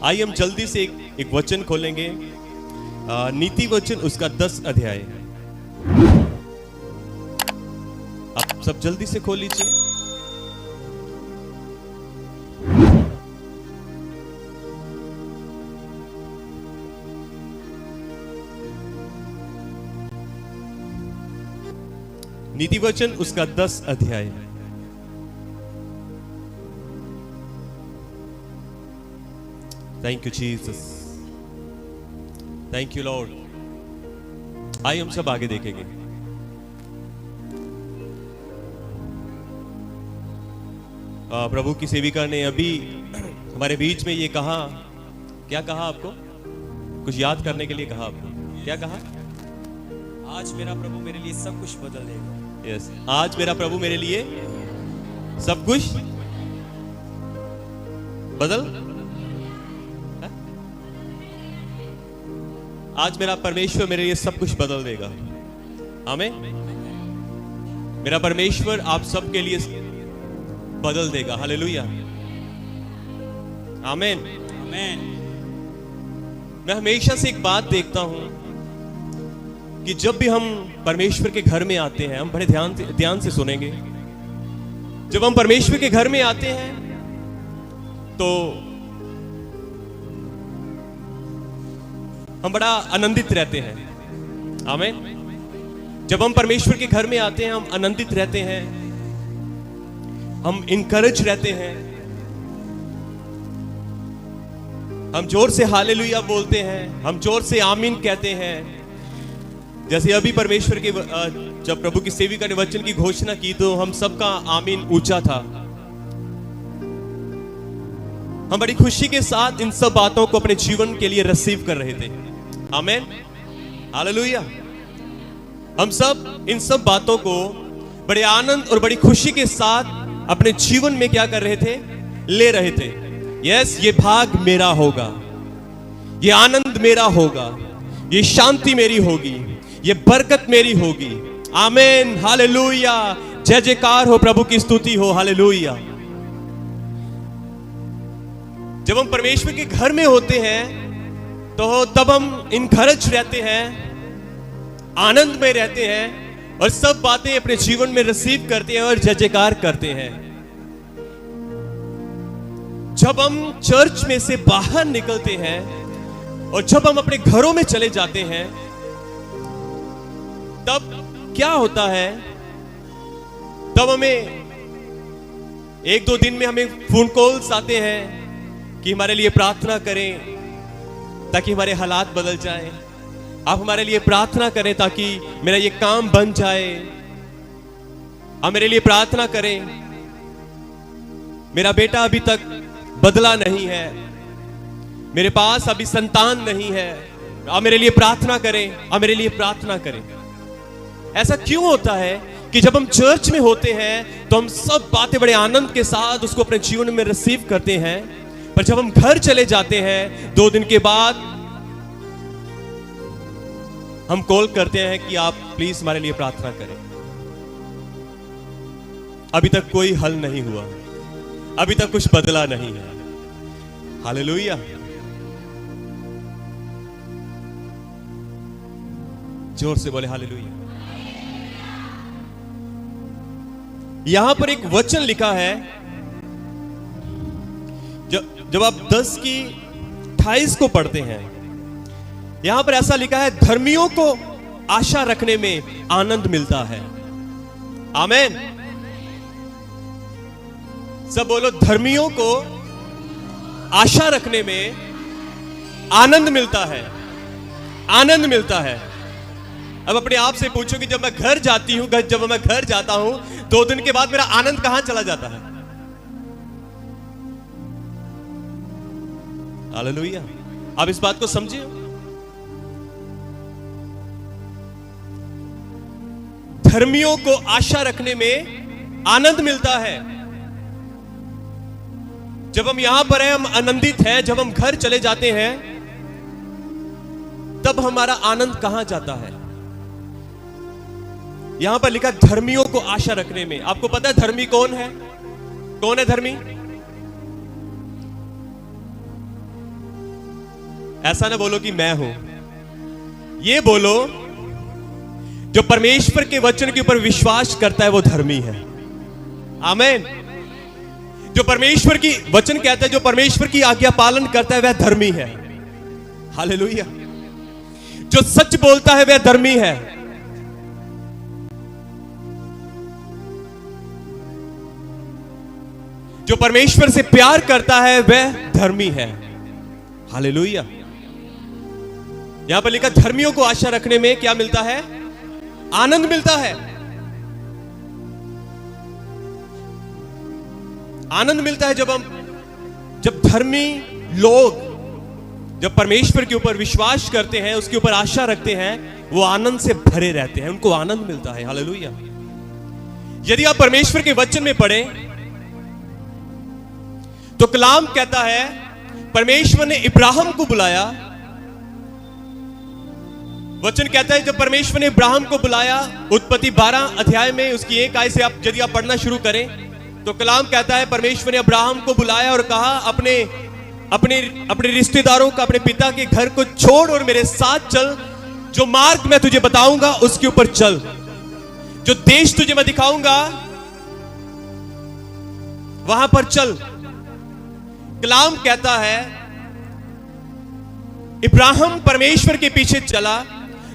आइए हम जल्दी से एक वचन खोलेंगे, नीति वचन उसका 10 अध्याय। आप सब जल्दी से खोल लीजिए। नीति वचन उसका 10 अध्याय। Thank you Jesus, thank you Lord. आइए हम सब आगे देखेंगे। प्रभु की सेविका ने अभी हमारे बीच में ये कहा, क्या कहा आपको? कुछ याद करने के लिए कहा आपको, क्या कहा? आज मेरा प्रभु मेरे लिए सब कुछ बदल देगा। यस, आज मेरा प्रभु मेरे लिए सब कुछ बदल, आज मेरा परमेश्वर मेरे लिए सब कुछ बदल देगा। आमीन। मेरा परमेश्वर आप सबके लिए बदल देगा। हालेलुया, आमीन आमीन। मैं हमेशा से एक बात देखता हूं कि जब भी हम परमेश्वर के घर में आते हैं, हम बड़े ध्यान से सुनेंगे। जब हम परमेश्वर के घर में आते हैं तो हम बड़ा आनंदित रहते हैं। आमीन। जब हम परमेश्वर के घर में आते हैं हम आनंदित रहते हैं, हम इनकरेज रहते हैं, हम जोर से हालेलुया बोलते हैं, हम जोर से आमीन कहते हैं। जैसे अभी परमेश्वर के जब प्रभु की सेविका ने वचन की घोषणा की तो हम सबका आमीन ऊंचा था। हम बड़ी खुशी के साथ इन सब बातों को अपने जीवन के लिए रिसीव कर रहे थे। आमीन, हालेलुया। हम सब इन सब बातों को बड़े आनंद और बड़ी खुशी के साथ अपने जीवन में क्या कर रहे थे? ले रहे थे। यस, ये भाग मेरा होगा, ये आनंद मेरा होगा, ये शांति मेरी होगी, ये बरकत मेरी होगी। आमीन, हालेलुया। जय जयकार हो, प्रभु की स्तुति हो। हालेलुया। जब हम परमेश्वर के घर में होते हैं तो तब हम इनकरेज रहते हैं, आनंद में रहते हैं और सब बातें अपने जीवन में रिसीव करते हैं और जय जयकार करते हैं। जब हम चर्च में से बाहर निकलते हैं और जब हम अपने घरों में चले जाते हैं तब क्या होता है? तब हमें एक दो दिन में हमें फोन कॉल्स आते हैं कि हमारे लिए प्रार्थना करें ताकि हमारे हालात बदल जाएं। आप हमारे लिए प्रार्थना करें ताकि मेरा ये काम बन जाए। आप मेरे लिए प्रार्थना करें, मेरा बेटा अभी तक बदला नहीं है, मेरे पास अभी संतान नहीं है। आप मेरे लिए प्रार्थना करें, आप मेरे लिए प्रार्थना करें। ऐसा क्यों होता है कि जब हम चर्च में होते हैं तो हम सब बातें बड़े आनंद के साथ उसको अपने जीवन में रिसीव करते हैं, पर जब हम घर चले जाते हैं 2 दिन के बाद हम कॉल करते हैं कि आप प्लीज हमारे लिए प्रार्थना करें। अभी तक कोई हल नहीं हुआ, अभी तक कुछ बदला नहीं है। हालेलुया। जोर से बोले हालेलुया। यहां पर एक वचन लिखा है, जब आप 10 की 28 को पढ़ते हैं, यहां पर ऐसा लिखा है, धर्मियों को आशा रखने में आनंद मिलता है। आमीन। सब बोलो, धर्मियों को आशा रखने में आनंद मिलता है, आनंद मिलता है। अब अपने आप से पूछो कि जब मैं घर जाती हूं, जब मैं घर जाता हूं 2 दिन के बाद मेरा आनंद कहां चला जाता है? हालेलुया। आप इस बात को समझिए। धर्मियों को आशा रखने में आनंद मिलता है। जब हम यहां पर हैं हम आनंदित हैं, जब हम घर चले जाते हैं तब हमारा आनंद कहां जाता है? यहां पर लिखा धर्मियों को आशा रखने में। आपको पता है धर्मी कौन है? कौन है धर्मी? ऐसा ना बोलो कि मैं हूं, ये बोलो जो परमेश्वर के वचन के ऊपर विश्वास करता है वो धर्मी है। आमीन। जो परमेश्वर की वचन कहता है, जो परमेश्वर की आज्ञा पालन करता है वह धर्मी है। हालेलुया। जो सच बोलता है वह धर्मी है। जो परमेश्वर से प्यार करता है वह धर्मी है। हालेलुया। यहां पर लिखा धर्मियों को आशा रखने में क्या मिलता है? आनंद मिलता है। आनंद मिलता है जब धर्मी लोग जब परमेश्वर के ऊपर विश्वास करते हैं, उसके ऊपर आशा रखते हैं, वो आनंद से भरे रहते हैं, उनको आनंद मिलता है। हालेलुया। यदि आप परमेश्वर के वचन में पढ़ें तो कलाम कहता है परमेश्वर ने इब्राहिम को बुलाया। वचन कहता है जब परमेश्वर ने इब्राहिम को बुलाया, उत्पत्ति 12 अध्याय में उसकी 1 आयत से यदि आप पढ़ना शुरू करें तो कलाम कहता है परमेश्वर ने इब्राहिम को बुलाया और कहा अपने रिश्तेदारों का, अपने पिता के घर को छोड़ और मेरे साथ चल। जो मार्ग मैं तुझे बताऊंगा उसके ऊपर चल, जो देश तुझे मैं दिखाऊंगा वहां पर चल। कलाम कहता है इब्राहिम परमेश्वर के पीछे चला।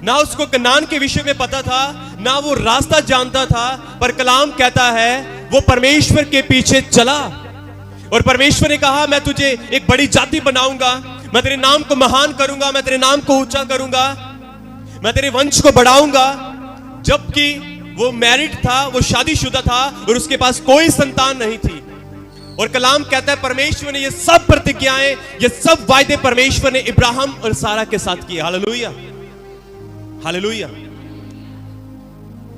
ना उसको कनान के विषय में पता था, ना वो रास्ता जानता था, पर कलाम कहता है वो परमेश्वर के पीछे चला। और परमेश्वर ने कहा मैं तुझे एक बड़ी जाति बनाऊंगा, मैं तेरे नाम को महान करूंगा, मैं तेरे नाम को ऊंचा करूंगा, मैं तेरे वंश को बढ़ाऊंगा। जबकि वो मैरिड था, वो शादीशुदा था और उसके पास कोई संतान नहीं थी। और कलाम कहता है परमेश्वर ने ये सब प्रतिज्ञाएं, ये सब वायदे परमेश्वर ने इब्राहिम और सारा के साथ किए। हालेलुया। हालेलुया।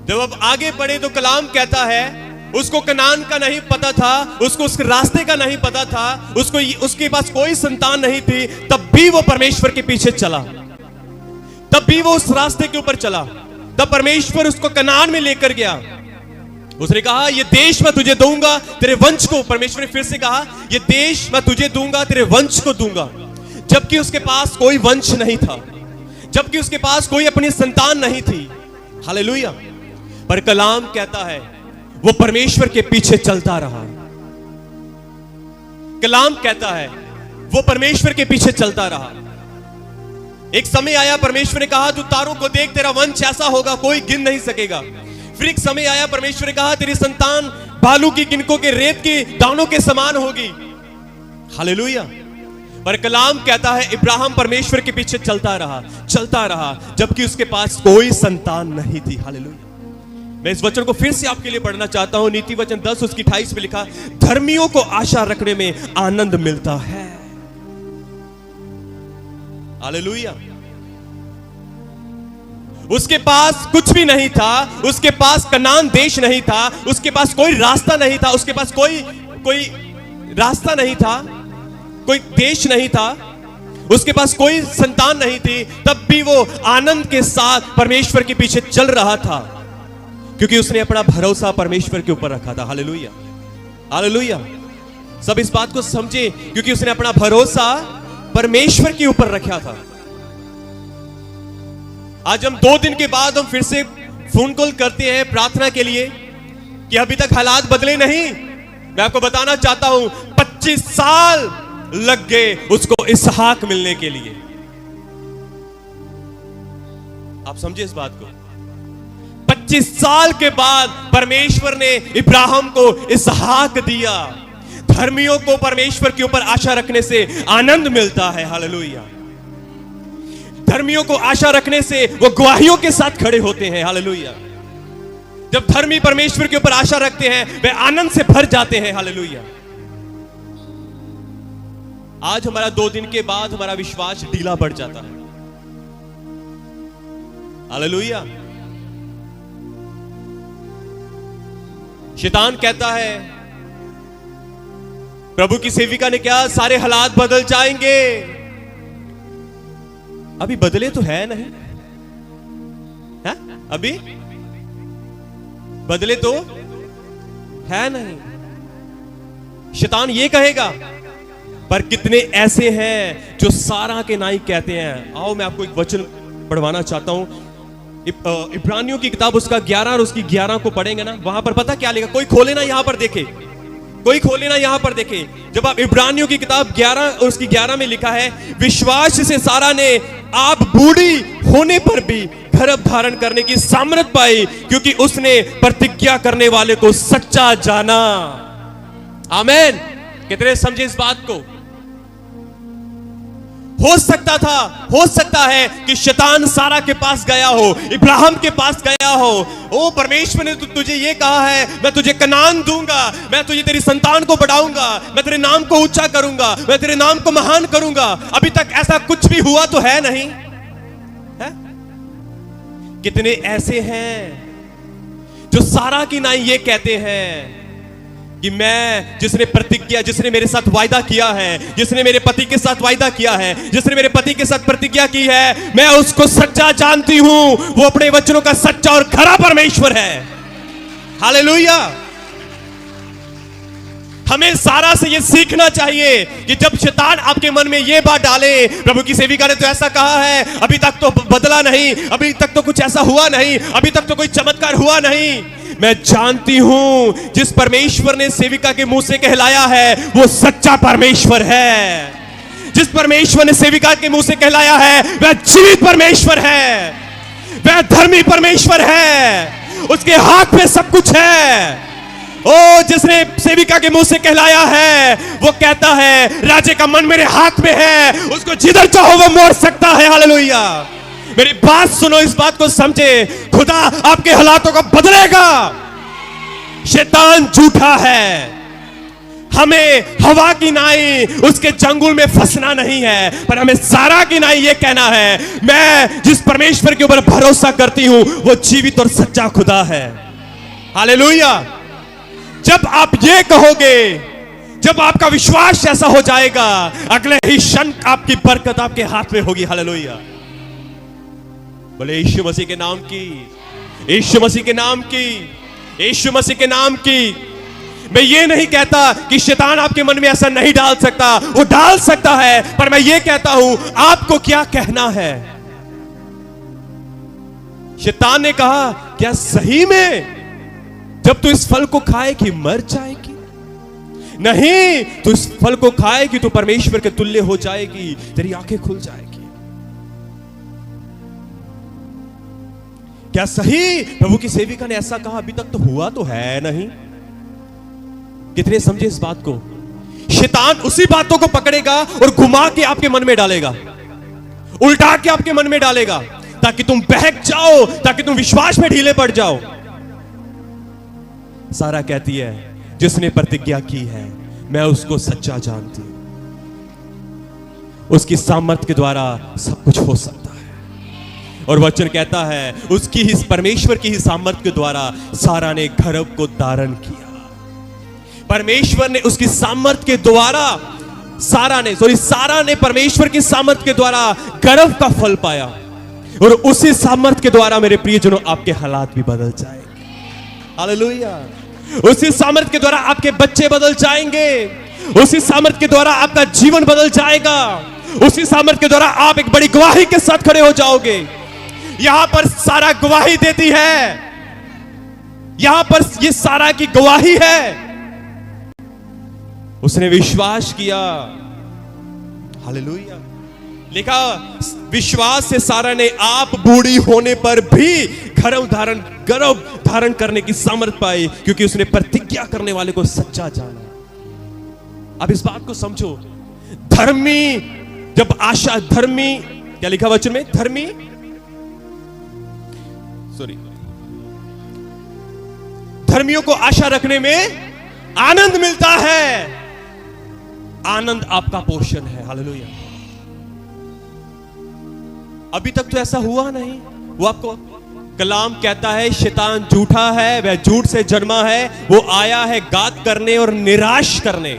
जब अब आगे बढ़े तो कलाम कहता है उसको कनान का नहीं पता था, उसको उस रास्ते का नहीं पता था, उसके पास कोई संतान नहीं थी, तब भी वो परमेश्वर के पीछे चला, तब भी वो उस रास्ते के ऊपर चला। तब परमेश्वर उसको कनान में लेकर गया। उसने कहा ये देश मैं तुझे दूंगा, तेरे वंश को। परमेश्वर ने फिर से कहा ये देश मैं तुझे दूंगा, तेरे वंश को दूंगा। जबकि उसके पास कोई वंश नहीं था, जबकि उसके पास कोई अपनी संतान नहीं थी। हालेलुया। पर कलाम कहता है वो परमेश्वर के पीछे चलता रहा। कलाम कहता है वो परमेश्वर के पीछे चलता रहा। एक समय आया परमेश्वर ने कहा तू तारों को देख, तेरा वंश ऐसा होगा कोई गिन नहीं सकेगा। फिर एक समय आया परमेश्वर ने कहा तेरी संतान बालू की गिनकों के रेत के दानों के समान होगी। हालेलुया। पर कलाम कहता है इब्राहिम परमेश्वर के पीछे चलता रहा, जबकि उसके पास कोई संतान नहीं थी। हालेलुया। मैं इस वचन को फिर से आपके लिए पढ़ना चाहता हूं। नीति वचन 10 उसकी 28 में लिखा धर्मियों को आशा रखने में आनंद मिलता है। हालेलुया। उसके पास कुछ भी नहीं था, उसके पास कनान देश नहीं था, उसके पास कोई रास्ता नहीं था, उसके पास कोई रास्ता नहीं था, कोई देश नहीं था, उसके पास कोई संतान नहीं थी, तब भी वो आनंद के साथ परमेश्वर के पीछे चल रहा था, क्योंकि उसने अपना भरोसा परमेश्वर के ऊपर रखा था। हालेलुया। हालेलुया। सब इस बात को समझे, क्योंकि उसने अपना भरोसा परमेश्वर के ऊपर रखा था। आज हम 2 दिन के बाद हम फिर से फोन कॉल करते हैं प्रार्थना के लिए कि अभी तक हालात बदले नहीं। मैं आपको बताना चाहता हूं 25 साल लग गए उसको इसहाक मिलने के लिए। आप समझे इस बात को? 25 साल के बाद परमेश्वर ने इब्राहिम को इसहाक दिया। धर्मियों को परमेश्वर के ऊपर आशा रखने से आनंद मिलता है। हालेलुया। धर्मियों को आशा रखने से वो गवाहियों के साथ खड़े होते हैं। हालेलुया। जब धर्मी परमेश्वर के ऊपर आशा रखते हैं वे आनंद से भर जाते हैं। हालेलुया। आज हमारा 2 दिन के बाद हमारा विश्वास ढीला पड़ जाता है। हालेलुया। शैतान कहता है प्रभु की सेविका ने क्या सारे हालात बदल जाएंगे। अभी बदले तो है नहीं है? अभी बदले तो है नहीं। शैतान ये कहेगा पर कितने ऐसे हैं जो सारा के नाई कहते हैं। आओ मैं आपको एक वचन पढ़वाना चाहता हूं। इब्रानियों की किताब उसका 11 और उसकी 11 को पढ़ेंगे ना, वहां पर पता क्या लिखा, कोई खोले ना यहां पर देखे, कोई खोले ना यहां पर देखे। जब आप इब्रानियों की किताब 11 और उसकी 11 में लिखा है, विश्वास से सारा ने आप बूढ़ी होने पर भी गर्भ धारण करने की सामर्थ पाई, क्योंकि उसने प्रतिज्ञा करने वाले को सच्चा जाना। आमीन। कितने समझे इस बात को? हो सकता है कि शैतान सारा के पास गया हो, इब्राहिम के पास गया हो। ओ परमेश्वर ने तुझे ये कहा है, मैं तुझे कनान दूंगा, मैं तुझे तेरी संतान को बढ़ाऊंगा, मैं तेरे नाम को ऊंचा करूंगा, मैं तेरे नाम को महान करूंगा। अभी तक ऐसा कुछ भी हुआ तो है नहीं है? कितने ऐसे हैं जो सारा की नाई ये कहते हैं कि मैं, जिसने मेरे साथ वायदा किया है, जिसने मेरे पति के साथ वायदा किया है, जिसने मेरे पति के साथ प्रतिज्ञा की है, मैं उसको सच्चा जानती हूं, वो अपने वचनों का सच्चा और खरा परमेश्वर है। हालेलुया। हमें सारा से ये सीखना चाहिए कि जब शैतान आपके मन में ये बात डाले, प्रभु की सेविका ने तो ऐसा कहा है, अभी तक तो बदला नहीं, अभी तक तो कुछ ऐसा हुआ नहीं, अभी तक तो कोई चमत्कार हुआ नहीं। मैं जानती हूं जिस परमेश्वर ने सेविका के मुंह से कहलाया है वो सच्चा परमेश्वर है। जिस परमेश्वर ने सेविका के मुंह से कहलाया है वह जीवित परमेश्वर है, वह धर्मी परमेश्वर है, उसके हाथ में सब कुछ है। ओ जिसने सेविका के मुंह से कहलाया है वो कहता है राजे का मन मेरे हाथ में है, उसको जिधर चाहो वो मोड़ सकता है। हालेलुया। मेरी बात सुनो, इस बात को समझे, खुदा आपके हालातों को बदलेगा। शैतान झूठा है। हमें हवा की नाई उसके चंगुल में फंसना नहीं है, पर हमें सारा की नाई ये कहना है, मैं जिस परमेश्वर के ऊपर भरोसा करती हूं वो जीवित और सच्चा खुदा है। हालेलुया। जब आप ये कहोगे, जब आपका विश्वास ऐसा हो जाएगा, अगले ही क्षण आपकी बरकत आपके हाथ में होगी। हालेलुया। बोले यीशु मसीह के नाम की, यीशु मसीह के नाम की, यीशु मसीह के नाम की। मैं ये नहीं कहता कि शैतान आपके मन में ऐसा नहीं डाल सकता, वो डाल सकता है, पर मैं ये कहता हूं आपको क्या कहना है। शैतान ने कहा क्या सही में जब तू इस फल को खाएगी मर जाएगी? नहीं, तू इस फल को खाएगी तो परमेश्वर के तुल्य हो जाएगी, तेरी आंखें खुल जाएगी। क्या सही प्रभु की सेविका ने ऐसा कहा? अभी तक तो हुआ तो है नहीं। कितने समझे इस बात को? शैतान उसी बातों को पकड़ेगा और घुमा के आपके मन में डालेगा, उल्टा के आपके मन में डालेगा, ताकि तुम बहक जाओ, ताकि तुम विश्वास में ढीले पड़ जाओ। सारा कहती है जिसने प्रतिज्ञा की है मैं उसको सच्चा जानती हूं, उसकी सामर्थ के द्वारा सब कुछ हो सकता है। और वचन कहता है उसकी ही, परमेश्वर की ही सामर्थ के द्वारा सारा ने गर्भ को धारण किया। परमेश्वर ने उसकी सामर्थ के द्वारा सारा ने परमेश्वर की सामर्थ के द्वारा गर्भ का फल पाया। और उसी सामर्थ के द्वारा मेरे प्रियजनों आपके हालात भी बदल जाएंगे। हालेलुया। उसी सामर्थ के द्वारा आपके बच्चे बदल जाएंगे, उसी सामर्थ के द्वारा आपका जीवन बदल जाएगा, उसी सामर्थ के द्वारा आप एक बड़ी गवाही के साथ खड़े हो जाओगे। यहां पर सारा गवाही देती है, यहां पर ये सारा की गवाही है, उसने विश्वास किया। हालेलुया। लिखा विश्वास से सारा ने आप बूढ़ी होने पर भी गर्भ धारण करने की सामर्थ पाई, क्योंकि उसने प्रतिज्ञा करने वाले को सच्चा जाना। अब इस बात को समझो, धर्मी जब आशा, धर्मी क्या लिखा वचन में? धर्मियों को आशा रखने में आनंद मिलता है। आनंद आपका पोषण है। हालेलुया। अभी तक तो ऐसा हुआ नहीं। वो आपको कलाम कहता है शैतान झूठा है, वह झूठ से जन्मा है, वो आया है घात करने और निराश करने।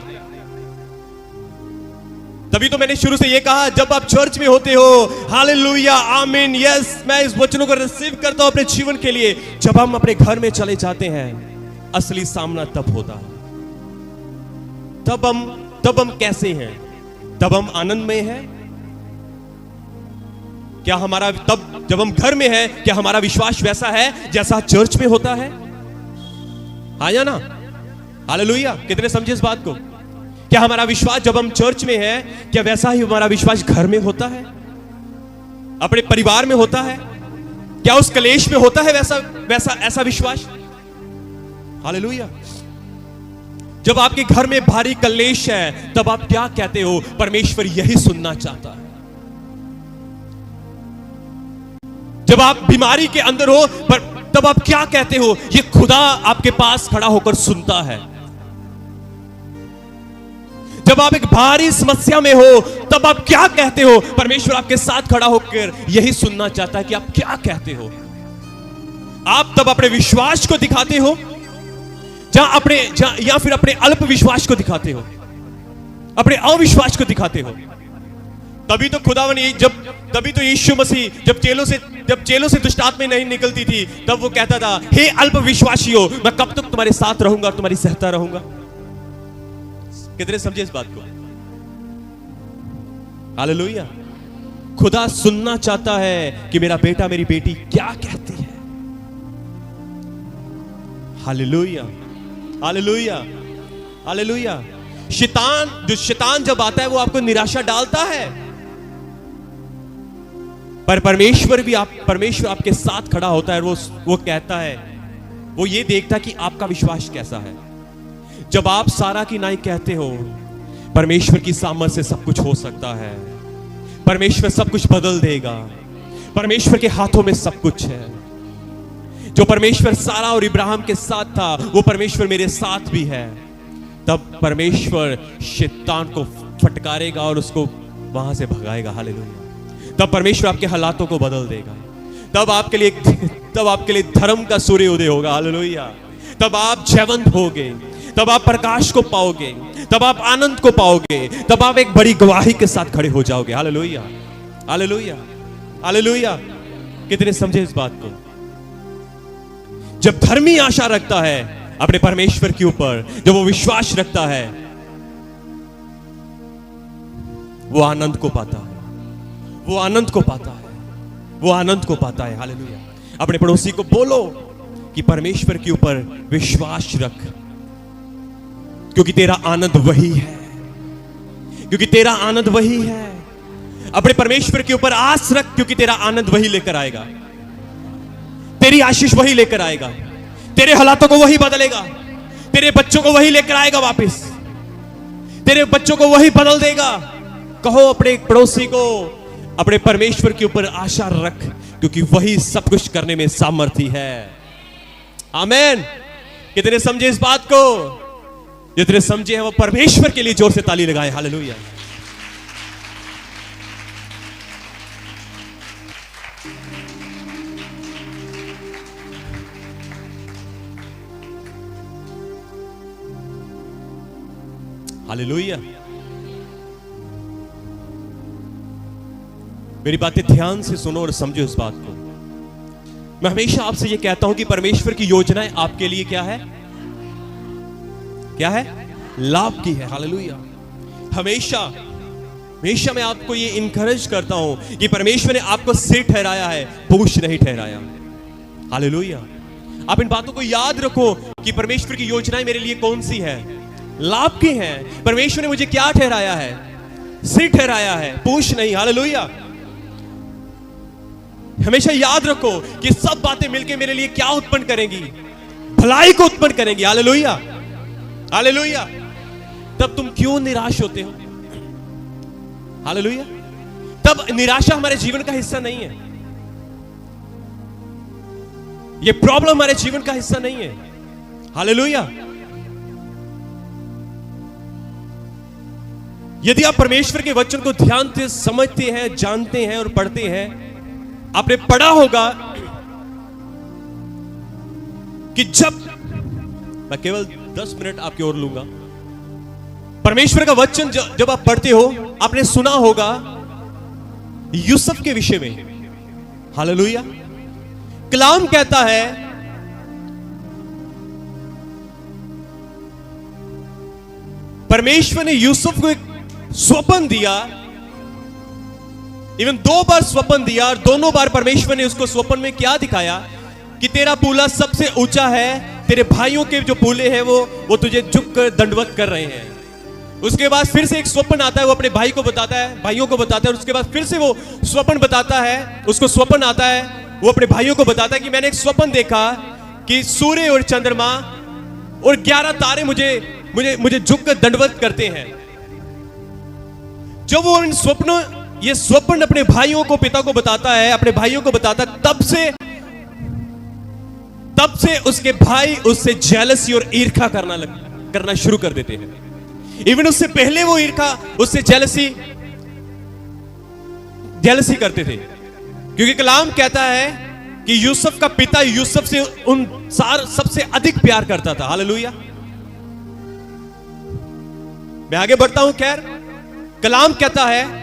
तभी तो मैंने शुरू से ये कहा, जब आप चर्च में होते हो, हालेलुया, आमीन, यस, मैं इस वचनों को रिसीव करता हूं अपने जीवन के लिए। जब हम अपने घर में चले जाते हैं, असली सामना तब होता है। तब हम कैसे हैं? तब हम आनंद में हैं? क्या हमारा तब जब हम घर में हैं, क्या हमारा विश्वास वैसा है जैसा चर्च में होता है? हाँ या ना? हालेलुया। कितने समझे इस बात को? क्या हमारा विश्वास जब हम चर्च में है, क्या वैसा ही हमारा विश्वास घर में होता है, अपने परिवार में होता है? क्या उस कलेश में होता है वैसा ऐसा विश्वास? हालेलुया। जब आपके घर में भारी कलेश है, तब आप क्या कहते हो? परमेश्वर यही सुनना चाहता है। जब आप बीमारी के अंदर हो, तब आप क्या कहते हो? ये खुदा आपके पास खड़ा होकर सुनता है। जब आप एक भारी समस्या में हो, तब आप क्या कहते हो? परमेश्वर आपके साथ खड़ा होकर यही सुनना चाहता है कि आप क्या कहते हो। आप तब अपने विश्वास को दिखाते हो या फिर अपने अल्प विश्वास को दिखाते हो, अपने अविश्वास को दिखाते हो। तभी तो खुदावन तभी तो यीशु मसीह जब चेलों से दुष्ट आत्माएं नहीं निकलती थी, तब वो कहता था, हे अल्प विश्वासियों, मैं कब तक तुम्हारे साथ रहूंगा और तुम्हारी सहता रहूंगा। कितने समझे इस बात को? हालेलुया। खुदा सुनना चाहता है कि मेरा बेटा मेरी बेटी क्या कहती है। Hallelujah, hallelujah, hallelujah. शैतान जब आता है वो आपको निराशा डालता है, पर परमेश्वर आपके साथ खड़ा होता है। वो कहता है, वो ये देखता है कि आपका विश्वास कैसा है। जब आप सारा की नाई कहते हो, परमेश्वर की सामर्थ से सब कुछ हो सकता है, परमेश्वर सब कुछ बदल देगा, परमेश्वर के हाथों में सब कुछ है। जो परमेश्वर सारा और इब्राहिम के साथ था, वो परमेश्वर मेरे साथ भी है। तब परमेश्वर शैतान को फटकारेगा और उसको वहां से भगाएगा। हालेलुया। तब परमेश्वर आपके हालातों को बदल देगा। तब आपके लिए धर्म का सूर्य उदय होगा। हालेलुया। तब आप जयवंत होगे, तब आप प्रकाश को पाओगे, तब आप आनंद को पाओगे, तब आप एक बड़ी गवाही के साथ खड़े हो जाओगे। Hallelujah, hallelujah, hallelujah. कितने समझे इस बात को? जब धर्मी आशा रखता है अपने परमेश्वर के ऊपर, जब वो विश्वास रखता है, वो आनंद को पाता है, वो आनंद को पाता है, वो आनंद को पाता है। हालेलुया। अपने पड़ोसी को बोलो कि परमेश्वर के ऊपर विश्वास रख, क्योंकि तेरा आनंद वही है, क्योंकि तेरा आनंद वही है। अपने परमेश्वर के ऊपर आस रख, क्योंकि तेरा आनंद वही लेकर आएगा, तेरी आशीष वही लेकर आएगा, तेरे हालातों को वही बदलेगा, तेरे बच्चों को वही लेकर आएगा वापस, तेरे बच्चों को वही बदल देगा। कहो अपने पड़ोसी को, अपने परमेश्वर के ऊपर आशा रख, क्योंकि वही सब कुछ करने में सामर्थी है। आमीन। कितने समझे इस बात को? जितने समझे हैं वो परमेश्वर के लिए जोर से ताली लगाएं। हालेलुया। हालेलुया। मेरी बातें ध्यान से सुनो और समझो इस बात को। मैं हमेशा आपसे ये कहता हूं कि परमेश्वर की योजनाएं आपके लिए क्या है? क्या है? लाभ की है। हालेलुया। हमेशा मैं आपको ये इनकरेज करता हूं कि परमेश्वर ने आपको सिर ठहराया है, पूछ नहीं ठहराया। हालेलुया। आप इन बातों को याद रखो कि परमेश्वर की योजनाएं मेरे लिए कौन सी है? लाभ की है। परमेश्वर ने मुझे क्या ठहराया है? सिर ठहराया है, पूछ नहीं। हालेलुया। हमेशा याद रखो कि सब बातें मिलकर मेरे लिए क्या उत्पन्न करेंगी? भलाई को उत्पन्न करेंगी। Hallelujah, hallelujah. तब तुम क्यों निराश होते हो? हालेलुया। तब निराशा हमारे जीवन का हिस्सा नहीं है, ये प्रॉब्लम हमारे जीवन का हिस्सा नहीं है। हालेलुया। यदि आप परमेश्वर के वचन को ध्यान से समझते हैं, जानते हैं और पढ़ते हैं, आपने पढ़ा होगा कि मैं केवल 10 मिनट आपकी ओर लूंगा। परमेश्वर का वचन जब आप पढ़ते हो, आपने सुना होगा यूसुफ के विषय में। हालेलुया। कलाम कहता है, परमेश्वर ने यूसुफ को स्वप्न दिया, इवन 2 बार स्वप्न दिया, और दोनों बार परमेश्वर ने उसको स्वप्न में क्या दिखाया कि तेरा पूला सबसे ऊंचा है, तेरे भाइयों के जो पूले हैं वो तुझे झुक कर दंडवत कर रहे हैं। उसके बाद फिर से एक स्वप्न आता है, वो अपने भाई को बताता है, भाइयों को बताता है, और उसके बाद फिर से वो स्वप्न बताता है, उसको स्वप्न आता है, वो अपने भाइयों को बताता है कि मैंने एक स्वप्न देखा कि सूर्य और चंद्रमा और 11 तारे मुझे झुक कर दंडवत करते हैं। जब वो ये स्वप्न अपने भाइयों को, पिता को बताता है, अपने भाइयों को बताता है, तब से उसके भाई उससे जेलसी और ईर्खा करना शुरू कर देते हैं। इवन उससे पहले वो ईर्खा, उससे जेलसी करते थे, क्योंकि कलाम कहता है कि यूसुफ का पिता यूसुफ से सबसे अधिक प्यार करता था। हालेलुया। मैं आगे बढ़ता हूं। खैर, कलाम कहता है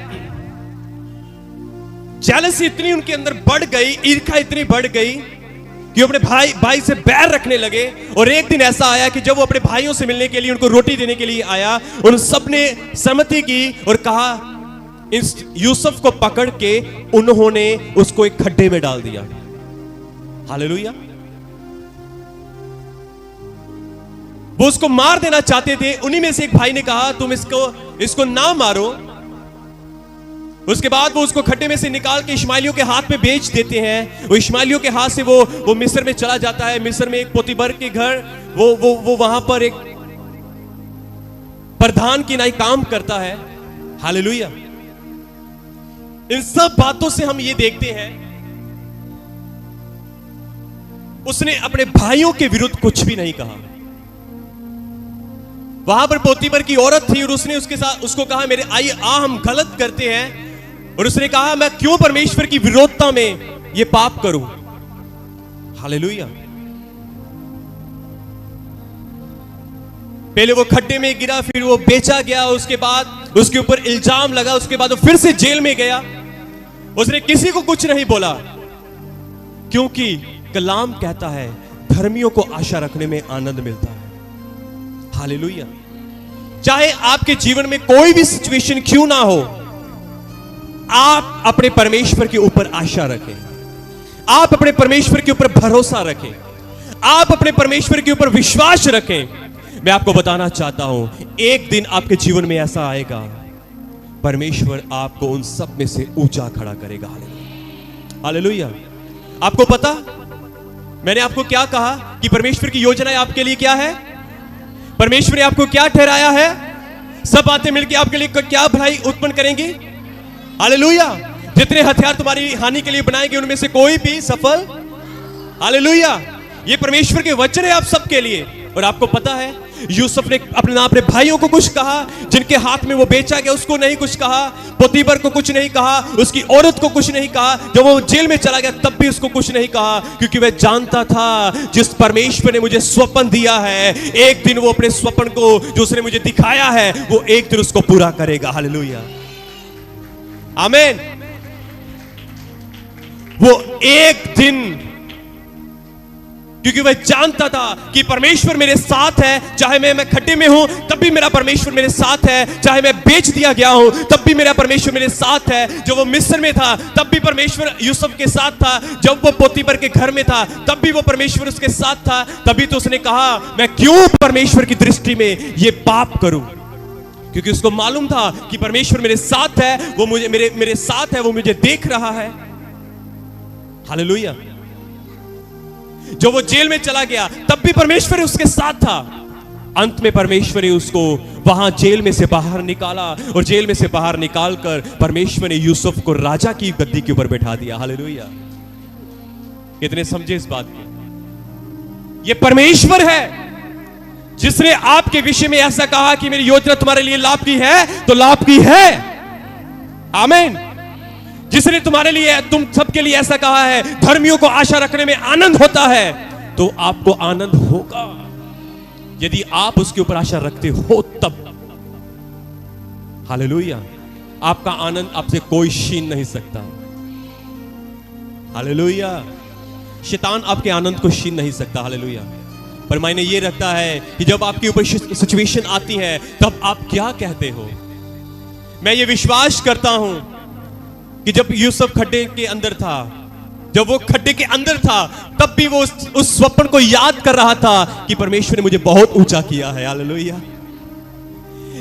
जेलसी इतनी उनके अंदर बढ़ गई, ईर्खा इतनी बढ़ गई कि अपने भाई से बैर रखने लगे। और एक दिन ऐसा आया कि जब वो अपने भाइयों से मिलने के लिए, उनको रोटी देने के लिए आया, उन सब ने सहमति की और कहा, इस यूसुफ को पकड़ के उन्होंने उसको एक खड्डे में डाल दिया। हालेलुया। वो उसको मार देना चाहते थे। उन्हीं में से एक भाई ने कहा, तुम इसको ना मारो। उसके बाद वो उसको खड्डे में से निकाल के इश्माइलियों के हाथ में बेच देते हैं। वो इश्माइलियों के हाथ से वो मिस्र में चला जाता है। मिस्र में एक पोतीबर के घर, वो वहां पर एक प्रधान की नाई काम करता है। हालेलुया। इन सब बातों से हम ये देखते हैं, उसने अपने भाइयों के विरुद्ध कुछ भी नहीं कहा। वहां पर पोतीबर की औरत थी और उसने उसको कहा, मेरे आइए हम गलत करते हैं। और उसने कहा, मैं क्यों परमेश्वर की विरोधता में ये पाप करूं। हालेलुया। पहले वो खड्डे में गिरा, फिर वो बेचा गया, उसके बाद उसके ऊपर इल्जाम लगा, उसके बाद वो फिर से जेल में गया। उसने किसी को कुछ नहीं बोला, क्योंकि कलाम कहता है धर्मियों को आशा रखने में आनंद मिलता है। हालेलुया। चाहे आपके जीवन में कोई भी सिचुएशन क्यों ना हो, आप अपने परमेश्वर के ऊपर आशा रखें, आप अपने परमेश्वर के ऊपर भरोसा रखें, आप अपने परमेश्वर के ऊपर विश्वास रखें। मैं आपको बताना चाहता हूं, एक दिन आपके जीवन में ऐसा आएगा, परमेश्वर आपको उन सब में से ऊंचा खड़ा करेगा। हालेलुया। आपको पता, मैंने आपको क्या कहा कि परमेश्वर की योजनाएं आपके लिए क्या है? परमेश्वर ने आपको क्या ठहराया है? सब बातें मिलकर आपके लिए क्या भलाई उत्पन्न करेंगी? हालेलुया। जितने हथियार तुम्हारी हानि के लिए बनाएंगे, उनमें से कोई भी सफल। हालेलुया। ये परमेश्वर के वचन है आप सबके लिए। और आपको पता है, यूसुफ ने अपने भाइयों को कुछ कहा, जिनके हाथ में वो बेचा गया उसको नहीं कुछ कहा, पोतीबर को कुछ नहीं कहा, उसकी औरत को कुछ नहीं कहा, जब वो जेल में चला गया तब भी उसको कुछ नहीं कहा, क्योंकि वह जानता था जिस परमेश्वर ने मुझे स्वप्न दिया है, एक दिन वो अपने स्वप्न को जो उसने मुझे दिखाया है, वो एक दिन उसको पूरा करेगा। हालेलुया। आमीन। वो एक दिन, क्योंकि वह जानता था कि परमेश्वर मेरे साथ है, चाहे मैं खड्डे में हूं तब भी मेरा परमेश्वर मेरे साथ है, चाहे मैं बेच दिया गया हूं तब भी मेरा परमेश्वर मेरे साथ है, जब वो मिस्र में था तब भी परमेश्वर यूसुफ के साथ था, जब वो पोतीबर के घर में था तब भी वो परमेश्वर उसके साथ था। तभी तो उसने कहा, मैं क्यों परमेश्वर की दृष्टि में ये पाप करूं, क्योंकि उसको मालूम था कि परमेश्वर मेरे साथ है, वो मुझे मेरे साथ है, वो मुझे देख रहा है। हालेलुया। जब वो जेल में चला गया तब भी परमेश्वर उसके साथ था। अंत में परमेश्वर ने उसको वहां जेल में से बाहर निकाला, और जेल में से बाहर निकालकर परमेश्वर ने यूसुफ को राजा की गद्दी के ऊपर बैठा दिया। हालेलुया। कितने समझे इस बात को? ये परमेश्वर है जिसने आपके विषय में ऐसा कहा कि मेरी योजना तुम्हारे लिए लाभ की है, तो लाभ की है। आमीन। जिसने तुम्हारे लिए, तुम सबके लिए ऐसा कहा है, धर्मियों को आशा रखने में आनंद होता है, तो आपको आनंद होगा यदि आप उसके ऊपर आशा रखते हो तब। हालेलुया। आपका आनंद आपसे कोई छीन नहीं सकता। हालेलुया। शैतान आपके आनंद को छीन नहीं सकता। हालेलुया। पर मायने ये रखता है कि जब आपके ऊपर सिचुएशन आती है तब आप क्या कहते हो। मैं ये विश्वास करता हूं कि जब यूसुफ खड्डे के अंदर था, जब वो खड्डे के अंदर था, तब भी वो उस स्वप्न को याद कर रहा था कि परमेश्वर ने मुझे बहुत ऊंचा किया है। हालेलुया।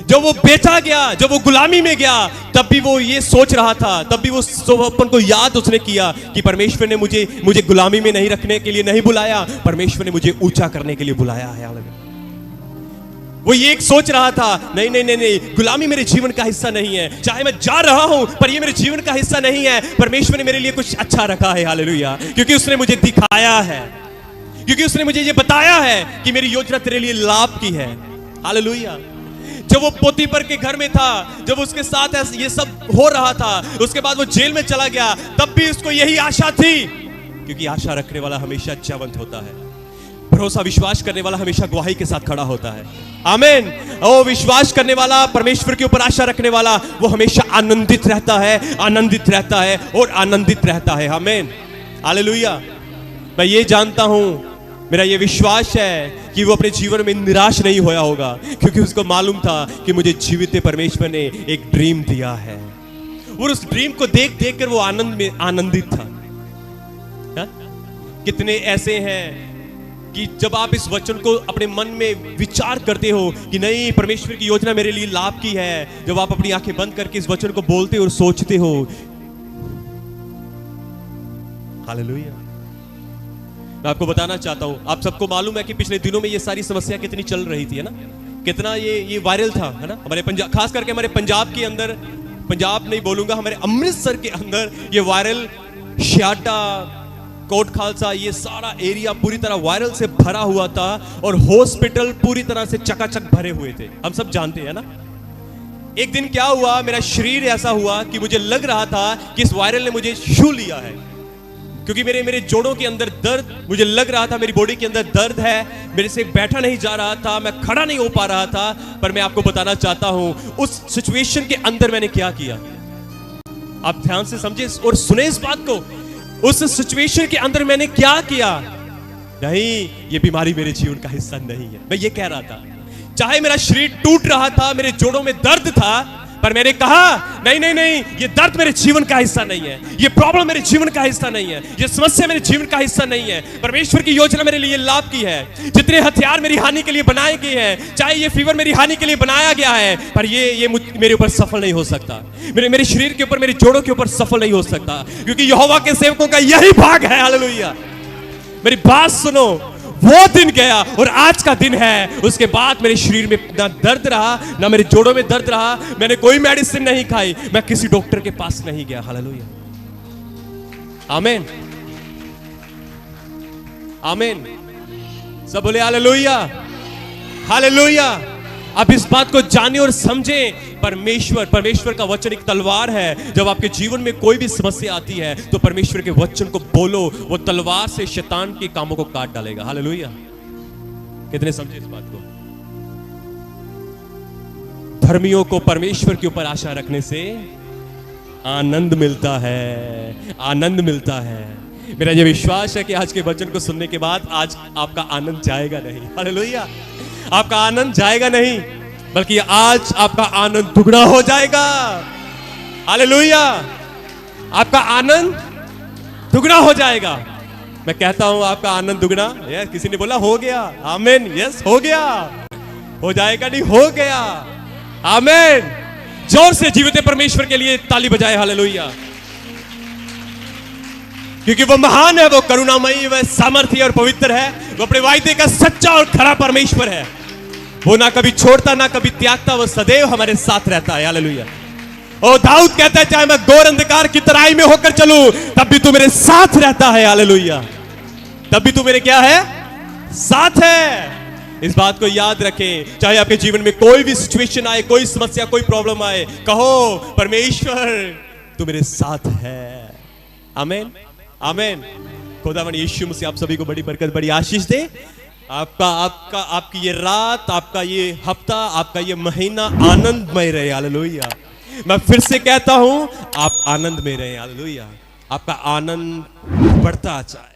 जब वो बेचा गया, जब वो गुलामी में गया, तब भी वो ये सोच रहा था, तब भी वो स्वप्न को याद उसने किया कि परमेश्वर ने मुझे गुलामी में नहीं रखने के लिए नहीं बुलाया, परमेश्वर ने मुझे ऊंचा करने के लिए बुलाया है। हालेलुया। वो ये एक सोच रहा था, नहीं नहीं नहीं नहीं, गुलामी मेरे जीवन का हिस्सा नहीं है, चाहे मैं जा रहा हूं पर ये मेरे जीवन का हिस्सा नहीं है, परमेश्वर ने मेरे लिए कुछ अच्छा रखा है। हालेलुया। क्योंकि उसने मुझे दिखाया है, क्योंकि उसने मुझे ये बताया है कि मेरी योजना तेरे लिए लाभ की है। हालेलुया। जब वो पोतीफर के घर में था, जब उसके साथ ये सब हो रहा था, उसके बाद वो जेल में चला गया, तब भी उसको यही आशा थी, क्योंकि आशा रखने वाला हमेशा जयवंत होता है, भरोसा विश्वास करने वाला हमेशा गवाही के साथ खड़ा होता है। आमीन। ओ विश्वास करने वाला, परमेश्वर के ऊपर आशा रखने वाला, वो हमेशा आनंदित रहता है, आनंदित रहता है और आनंदित रहता है। आमीन। हालेलुया। मैं ये जानता हूं, मेरा ये विश्वास है कि वो अपने जीवन में निराश नहीं होया होगा, क्योंकि उसको मालूम था कि मुझे जीवित परमेश्वर ने एक ड्रीम दिया है, और उस ड्रीम को देख देख कर वो आनंदित था। हा? कितने ऐसे हैं कि जब आप इस वचन को अपने मन में विचार करते हो कि नहीं, परमेश्वर की योजना मेरे लिए लाभ की है, जब आप अपनी आंखें बंद करके इस वचन को बोलते और सोचते हो, हालेलुया। मैं आपको बताना चाहता हूं, आप सबको मालूम है कि पिछले दिनों में ये सारी समस्या कितनी चल रही थी, है ना, कितना ये वायरल था, है ना, हमारे पंजाब, खास करके हमारे पंजाब के अंदर, पंजाब नहीं बोलूंगा, हमारे अमृतसर के अंदर ये वायरल, शियाटा, कोट खालसा, ये सारा एरिया पूरी तरह वायरल से भरा हुआ था, और हॉस्पिटल पूरी तरह से चकाचक भरे हुए थे। हम सब जानते हैं ना। एक दिन क्या हुआ, मेरा शरीर ऐसा हुआ कि मुझे लग रहा था कि इस वायरल ने मुझे छू लिया है, क्योंकि मेरे जोड़ों के अंदर दर्द, मुझे लग रहा था मेरी बॉडी के अंदर दर्द है, मेरे से बैठा नहीं जा रहा था, मैं खड़ा नहीं हो पा रहा था। पर मैं आपको बताना चाहता हूं, उस सिचुएशन के अंदर मैंने क्या किया, आप ध्यान से समझे और सुने इस बात को। उस सिचुएशन के अंदर मैंने क्या किया, नहीं, ये बीमारी मेरे जीवन का हिस्सा नहीं है। मैं ये कह रहा था, चाहे मेरा शरीर टूट रहा था, मेरे जोड़ों में दर्द था, पर मैंने कहा नहीं नहीं नहीं, ये दर्द मेरे जीवन का हिस्सा नहीं है, ये प्रॉब्लम मेरे जीवन का हिस्सा नहीं है, ये समस्या मेरे जीवन का हिस्सा नहीं है। परमेश्वर की योजना मेरे लिए लाभ की है। जितने हथियार मेरी हानि के लिए बनाए गए हैं, चाहे ये फीवर मेरी हानि के लिए बनाया गया है, पर ये मेरे ऊपर सफल नहीं हो सकता, मेरे शरीर के ऊपर, मेरे जोड़ों के ऊपर सफल नहीं हो सकता, क्योंकि यहोवा के सेवकों का यही भाग है। हालेलुया। मेरी बात सुनो, वो दिन गया और आज का दिन है, उसके बाद मेरे शरीर में ना दर्द रहा, ना मेरे जोड़ों में दर्द रहा, मैंने कोई मेडिसिन नहीं खाई, मैं किसी डॉक्टर के पास नहीं गया। हालेलुया। आमीन। आमीन। सब बोले हालेलुया। हालेलुया। अब इस बात को जाने और समझें, परमेश्वर का वचन एक तलवार है। जब आपके जीवन में कोई भी समस्या आती है तो परमेश्वर के वचन को बोलो, वो तलवार से शैतान के कामों को काट डालेगा। हालेलुया। कितने समझे इस बात को? धर्मियों को परमेश्वर के ऊपर आशा रखने से आनंद मिलता है, आनंद मिलता है। मेरा यह विश्वास है कि आज के वचन को सुनने के बाद आज आपका आनंद जाएगा नहीं। हालेलुया। आपका आनंद जाएगा नहीं, बल्कि आज आपका आनंद दुगना हो जाएगा। हालेलुया। आपका आनंद दुगना हो जाएगा। मैं कहता हूं आपका आनंद दुगना। यस, किसी ने बोला हो गया। आमीन। यस, हो गया। हो जाएगा नहीं, हो गया। आमीन। जोर से जीवित परमेश्वर के लिए ताली बजाए। हालेलुया। क्योंकि वो महान है, वो करुणामयी, वह सामर्थी और पवित्र है, वो अपने वायदे का सच्चा और खरा परमेश्वर है। वो ना कभी छोड़ता ना कभी त्यागता, वो सदैव हमारे साथ रहता है। हालेलुया। ओ दाऊद कहता है, चाहे मैं घोर अंधकार की तराई में होकर चलूं, तब भी तू मेरे साथ रहता है। हालेलुया। तब भी तू मेरे क्या है? साथ है। इस बात को याद रखें। चाहे आपके जीवन में कोई भी सिचुएशन आए, कोई समस्या, कोई प्रॉब्लम आए, कहो परमेश्वर तू मेरे साथ है। आमीन। आमीन। खुदावन यीशु मसीह आप सभी को बड़ी बरकत, बड़ी आशीष दे। आपकी ये रात, आपका ये हफ्ता, आपका ये महीना आनंदमय रहे। हालेलुया। मैं फिर से कहता हूं, आप आनंद में रहे। हालेलुया। आपका आनंद बढ़ता जाए।